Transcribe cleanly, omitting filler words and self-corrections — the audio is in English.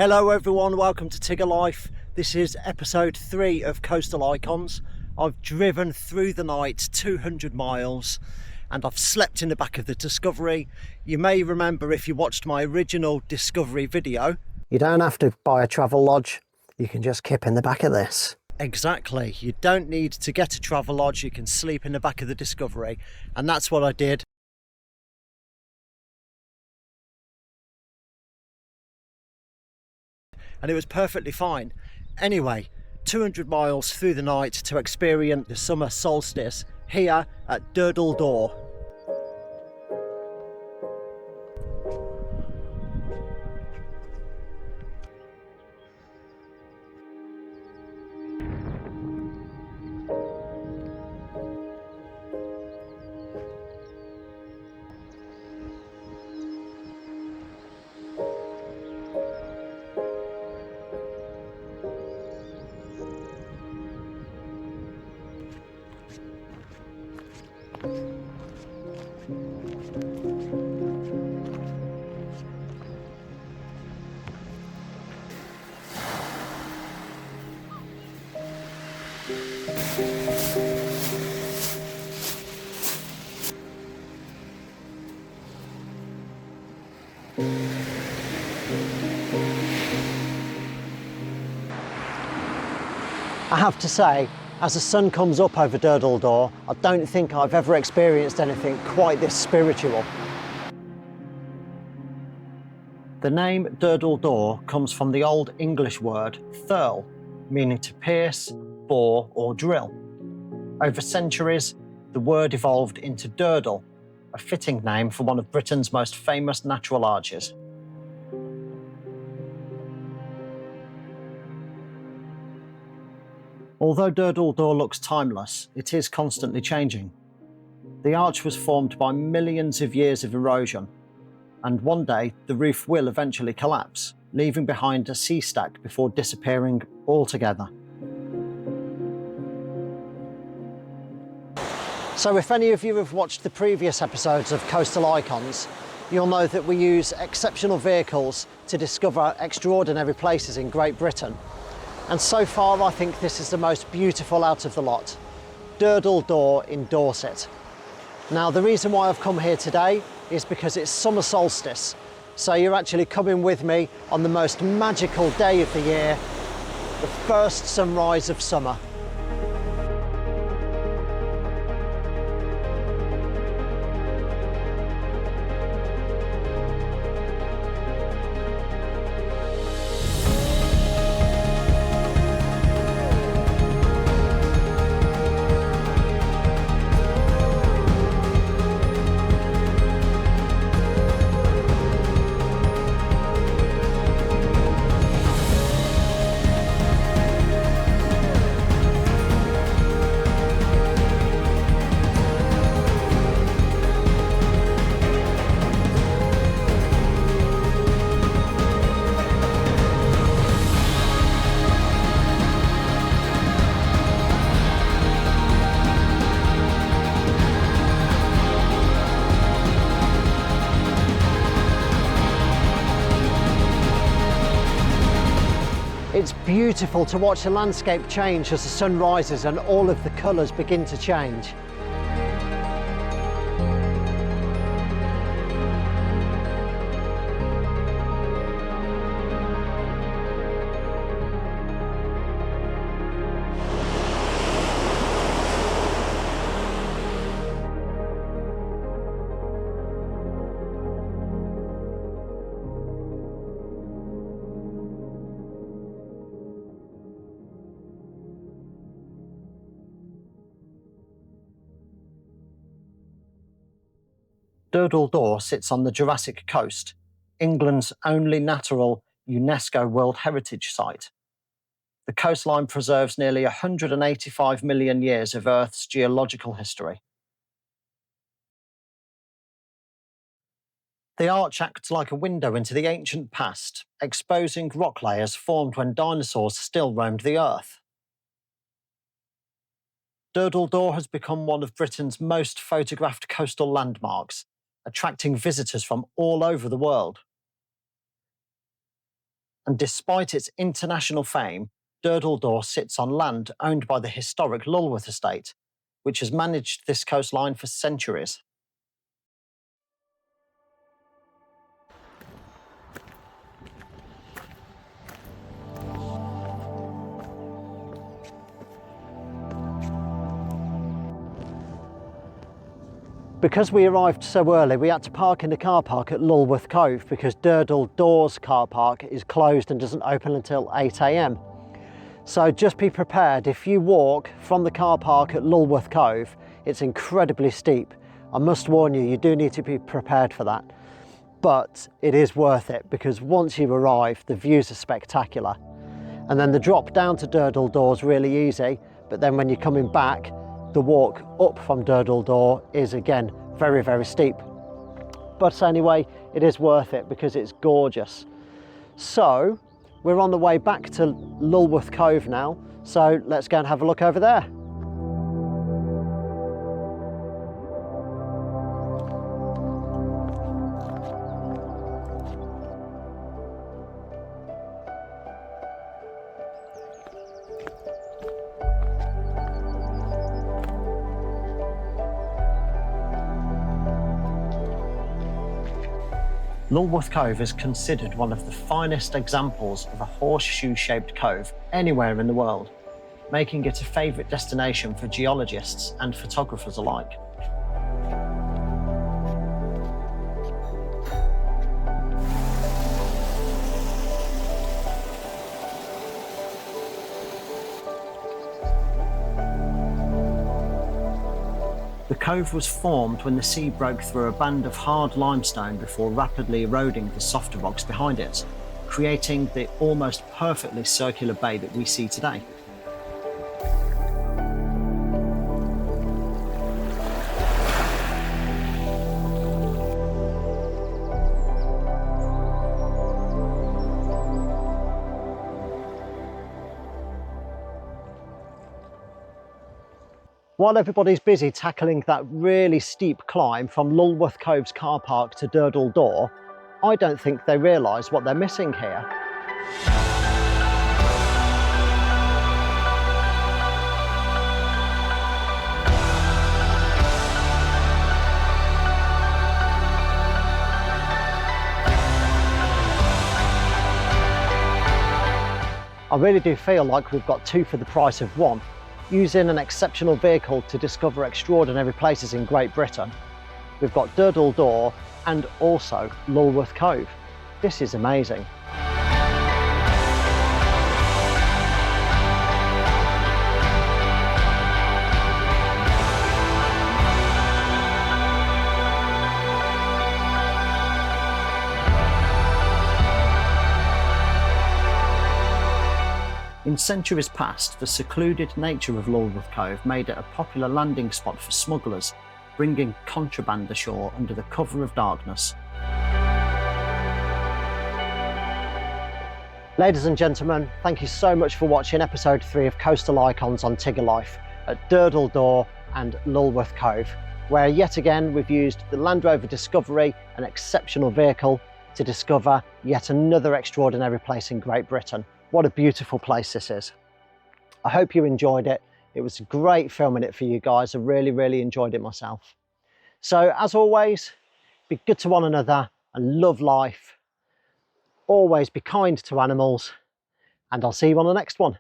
Hello everyone, welcome to Tigger Life. This is episode 3 of Coastal Icons. I've driven through the night 200 miles and I've slept in the back of the Discovery. You may remember if you watched my original Discovery video. You don't have to buy a travel lodge, you can just kip in the back of this. Exactly, you don't need to get a travel lodge, you can sleep in the back of the Discovery, and that's what I did. And it was perfectly fine. Anyway, 200 miles through the night to experience the summer solstice here at Durdle Door. I have to say, as the sun comes up over Durdle Door, I don't think I've ever experienced anything quite this spiritual. The name Durdle Door comes from the Old English word thurl, meaning to pierce, bore or drill. Over centuries, the word evolved into Durdle, a fitting name for one of Britain's most famous natural arches. Although Durdle Door looks timeless, it is constantly changing. The arch was formed by millions of years of erosion, and one day the roof will eventually collapse, leaving behind a sea stack before disappearing altogether. So if any of you have watched the previous episodes of Coastal Icons, you'll know that we use exceptional vehicles to discover extraordinary places in Great Britain. And so far, I think this is the most beautiful out of the lot, Durdle Door in Dorset. Now, the reason why I've come here today is because it's summer solstice. So you're actually coming with me on the most magical day of the year, the first sunrise of summer. It's beautiful to watch the landscape change as the sun rises and all of the colours begin to change. Durdle Door sits on the Jurassic Coast, England's only natural UNESCO World Heritage Site. The coastline preserves nearly 185 million years of Earth's geological history. The arch acts like a window into the ancient past, exposing rock layers formed when dinosaurs still roamed the Earth. Durdle Door has become one of Britain's most photographed coastal landmarks, attracting visitors from all over the world. And despite its international fame, Durdle Door sits on land owned by the historic Lulworth estate, which has managed this coastline for centuries. Because we arrived so early, we had to park in the car park at Lulworth Cove because Durdle Door's car park is closed and doesn't open until 8 AM. So just be prepared. If you walk from the car park at Lulworth Cove, it's incredibly steep. I must warn you, you do need to be prepared for that. But it is worth it because once you arrive, the views are spectacular. And then the drop down to Durdle Door is really easy, but then when you're coming back, the walk up from Durdle Door is again very, very steep. But anyway, it is worth it because it's gorgeous. So we're on the way back to Lulworth Cove now, so let's go and have a look over there. Lulworth Cove is considered one of the finest examples of a horseshoe-shaped cove anywhere in the world, making it a favourite destination for geologists and photographers alike. The cove was formed when the sea broke through a band of hard limestone before rapidly eroding the softer rocks behind it, creating the almost perfectly circular bay that we see today. While everybody's busy tackling that really steep climb from Lulworth Cove's car park to Durdle Door, I don't think they realise what they're missing here. I really do feel like we've got two for the price of one. Using an exceptional vehicle to discover extraordinary places in Great Britain, we've got Durdle Door and also Lulworth Cove. This is amazing. In centuries past, the secluded nature of Lulworth Cove made it a popular landing spot for smugglers, bringing contraband ashore under the cover of darkness. Ladies and gentlemen, thank you so much for watching episode 3 of Coastal Icons on Tigger Life at Durdle Door and Lulworth Cove, where yet again we've used the Land Rover Discovery, an exceptional vehicle, to discover yet another extraordinary place in Great Britain. What a beautiful place this is. I hope you enjoyed it. It was great filming it for you guys. I really enjoyed it myself. So as always, be good to one another and love life. Always be kind to animals, and I'll see you on the next one.